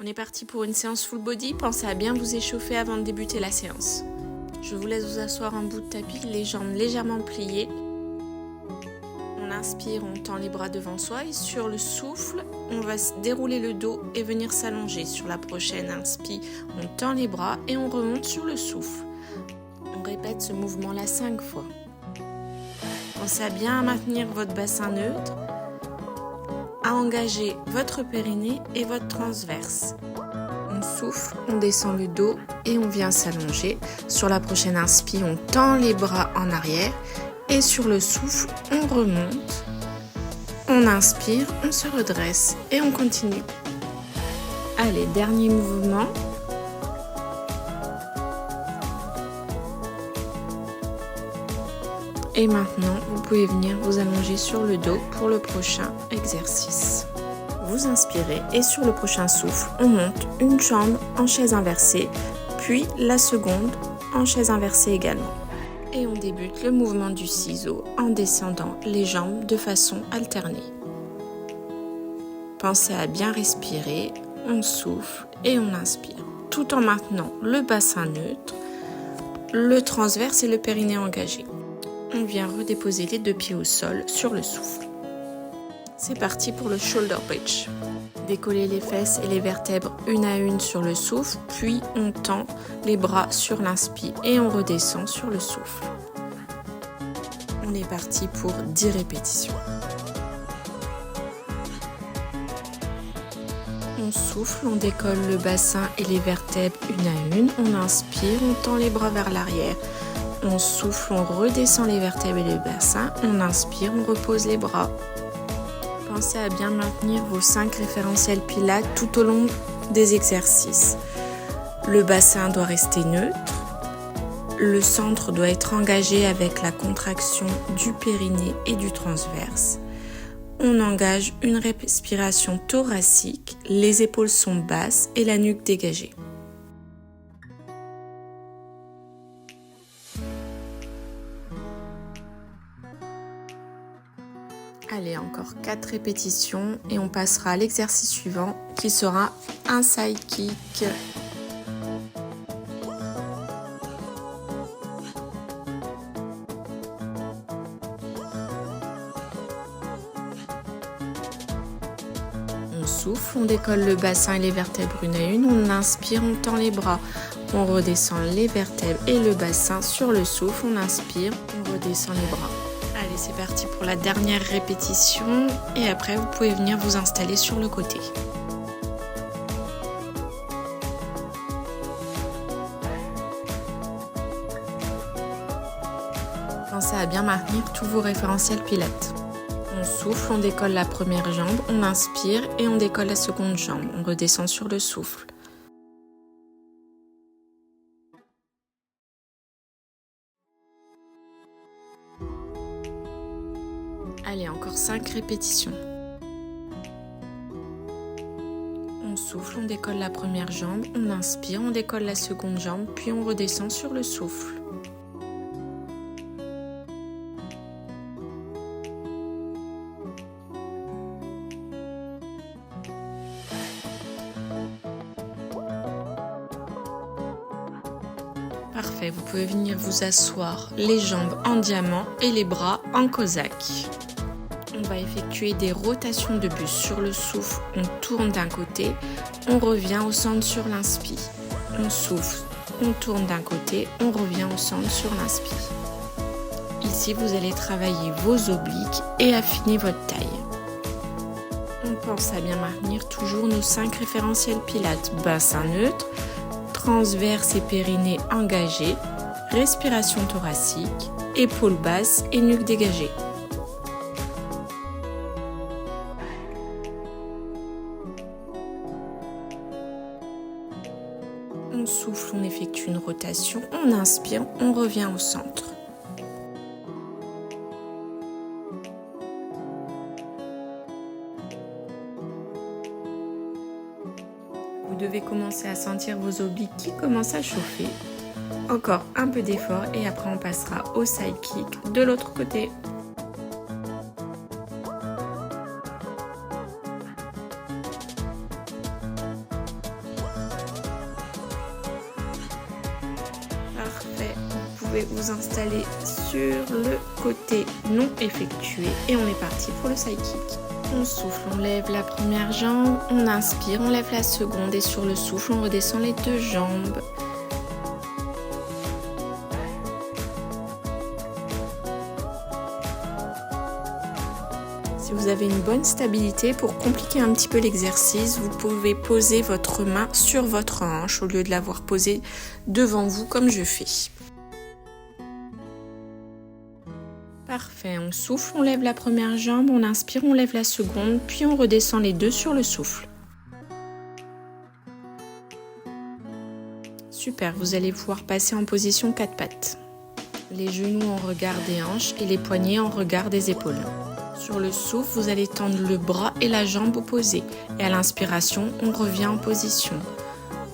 On est parti pour une séance full body, pensez à bien vous échauffer avant de débuter la séance. Je vous laisse vous asseoir en bout de tapis, les jambes légèrement pliées. On inspire, on tend les bras devant soi et sur le souffle, on va dérouler le dos et venir s'allonger. Sur la prochaine inspire, on tend les bras et on remonte sur le souffle. On répète ce mouvement-là 5 fois. Pensez à bien maintenir votre bassin neutre, à engager votre périnée et votre transverse. On souffle, on descend le dos et on vient s'allonger. Sur la prochaine inspire, on tend les bras en arrière et sur le souffle, on remonte. On inspire, on se redresse et on continue. Allez, dernier mouvement. Et maintenant, vous pouvez venir vous allonger sur le dos pour le prochain exercice. Vous inspirez et sur le prochain souffle, on monte une jambe en chaise inversée, puis la seconde en chaise inversée également. Et on débute le mouvement du ciseau en descendant les jambes de façon alternée. Pensez à bien respirer, on souffle et on inspire, tout en maintenant le bassin neutre, le transverse et le périnée engagé. On vient redéposer les 2 pieds au sol sur le souffle. C'est parti pour le shoulder bridge. Décollez les fesses et les vertèbres une à une sur le souffle, puis on tend les bras sur l'inspire et on redescend sur le souffle. On est parti pour 10 répétitions. On souffle, on décolle le bassin et les vertèbres une à une. On inspire, on tend les bras vers l'arrière. On souffle, on redescend les vertèbres et le bassin. On inspire, on repose les bras. Pensez à bien maintenir vos 5 référentiels pilates tout au long des exercices. Le bassin doit rester neutre. Le centre doit être engagé avec la contraction du périnée et du transverse. On engage une respiration thoracique, les épaules sont basses et la nuque dégagée. Allez, encore 4 répétitions et on passera à l'exercice suivant qui sera un side kick. On souffle, on décolle le bassin et les vertèbres une à une. On inspire, on tend les bras. On redescend les vertèbres et le bassin sur le souffle. On inspire, on redescend les bras. Allez, c'est parti pour la dernière répétition et après vous pouvez venir vous installer sur le côté. Pensez à bien maintenir tous vos référentiels pilates. On souffle, on décolle la première jambe, on inspire et on décolle la seconde jambe. On redescend sur le souffle. Allez, encore 5 répétitions. On souffle, on décolle la première jambe, on inspire, on décolle la seconde jambe, puis on redescend sur le souffle. Parfait, vous pouvez venir vous asseoir les jambes en diamant et les bras en cosaque. On va effectuer des rotations de buste sur le souffle, on tourne d'un côté, on revient au centre sur l'inspire. On souffle, on tourne d'un côté, on revient au centre sur l'inspire. Ici, vous allez travailler vos obliques et affiner votre taille. On pense à bien maintenir toujours nos 5 référentiels pilates, bassin neutre, transverse et périnée engagés, respiration thoracique, épaules basses et nuque dégagée. On souffle, on effectue une rotation, on inspire, on revient au centre. Vous devez commencer à sentir vos obliques qui commencent à chauffer. Encore un peu d'effort et après on passera au side kick de l'autre côté. pouvez vous installer sur le côté non effectué et on est parti pour le side kick. On souffle, on lève la première jambe, on inspire, on lève la seconde et sur le souffle, on redescend les deux jambes. Si vous avez une bonne stabilité, pour compliquer un petit peu l'exercice, vous pouvez poser votre main sur votre hanche au lieu de l'avoir posée devant vous comme je fais. Parfait, on souffle, on lève la première jambe, on inspire, on lève la seconde, puis on redescend les deux sur le souffle. Super, vous allez pouvoir passer en position 4 pattes. Les genoux en regard des hanches et les poignets en regard des épaules. Sur le souffle, vous allez tendre le bras et la jambe opposée. Et à l'inspiration, on revient en position.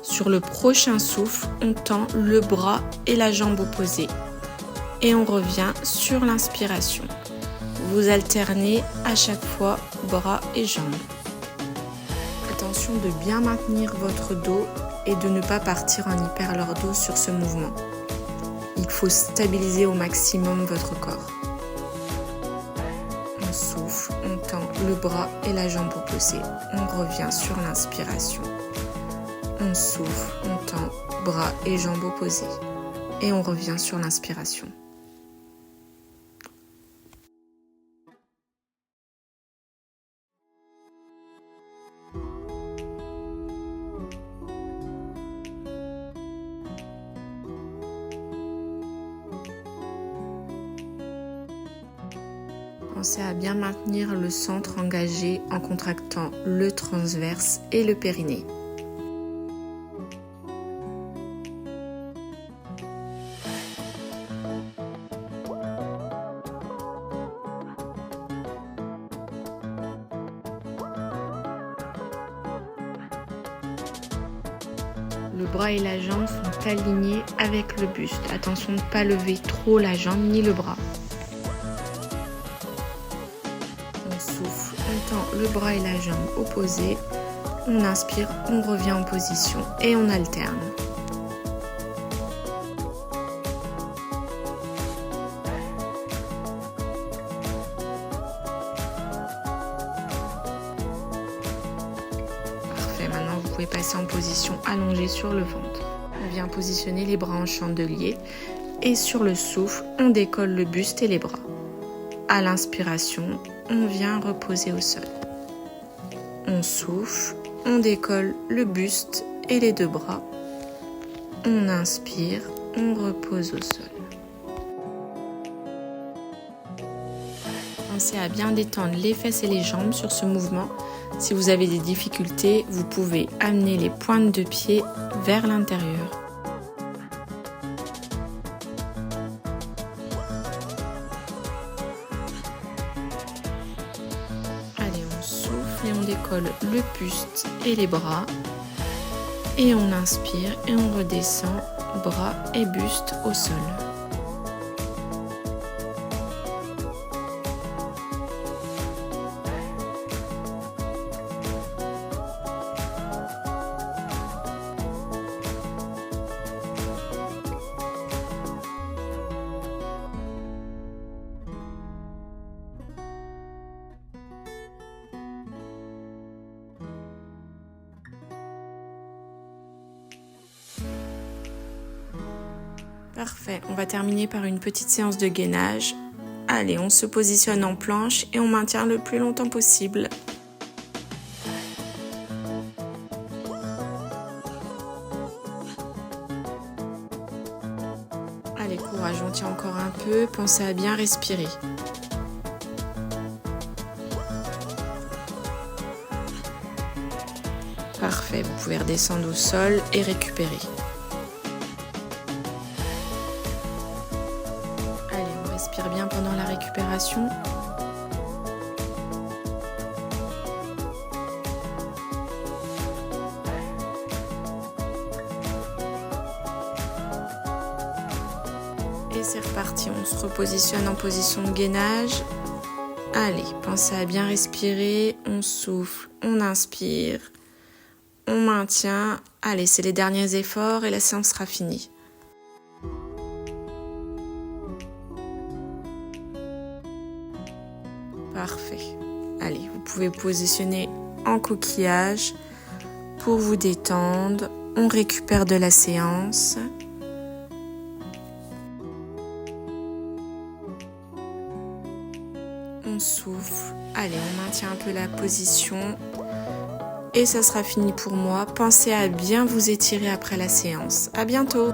Sur le prochain souffle, on tend le bras et la jambe opposée. Et on revient sur l'inspiration. Vous alternez à chaque fois bras et jambes. Attention de bien maintenir votre dos et de ne pas partir en hyperlordo sur ce mouvement. Il faut stabiliser au maximum votre corps. On souffle, on tend le bras et la jambe opposée. On revient sur l'inspiration. On souffle, on tend bras et jambes opposées. Et on revient sur l'inspiration. Pensez à bien maintenir le centre engagé en contractant le transverse et le périnée. Le bras et la jambe sont alignés avec le buste. Attention de ne pas lever trop la jambe ni le bras. On souffle, on tend le bras et la jambe opposés. On inspire, on revient en position et on alterne. Parfait, maintenant vous pouvez passer en position allongée sur le ventre. On vient positionner les bras en chandelier et sur le souffle, on décolle le buste et les bras. À l'inspiration, on vient reposer au sol. On souffle, on décolle le buste et les deux bras. On inspire, on repose au sol. Pensez à bien détendre les fesses et les jambes sur ce mouvement. Si vous avez des difficultés, vous pouvez amener les pointes de pied vers l'intérieur. Et on décolle le buste et les bras et on inspire et on redescend bras et buste au sol. Parfait, on va terminer par une petite séance de gainage. Allez, on se positionne en planche et on maintient le plus longtemps possible. Allez, courage, on tient encore un peu, pensez à bien respirer. Parfait, vous pouvez redescendre au sol et récupérer. Respire bien pendant la récupération. Et c'est reparti, on se repositionne en position de gainage. Allez, pensez à bien respirer, on souffle, on inspire, on maintient. Allez, c'est les derniers efforts et la séance sera finie. Parfait. Allez, vous pouvez vous positionner en coquillage pour vous détendre. On récupère de la séance. On souffle. Allez, on maintient un peu la position. Et ça sera fini pour moi. Pensez à bien vous étirer après la séance. À bientôt!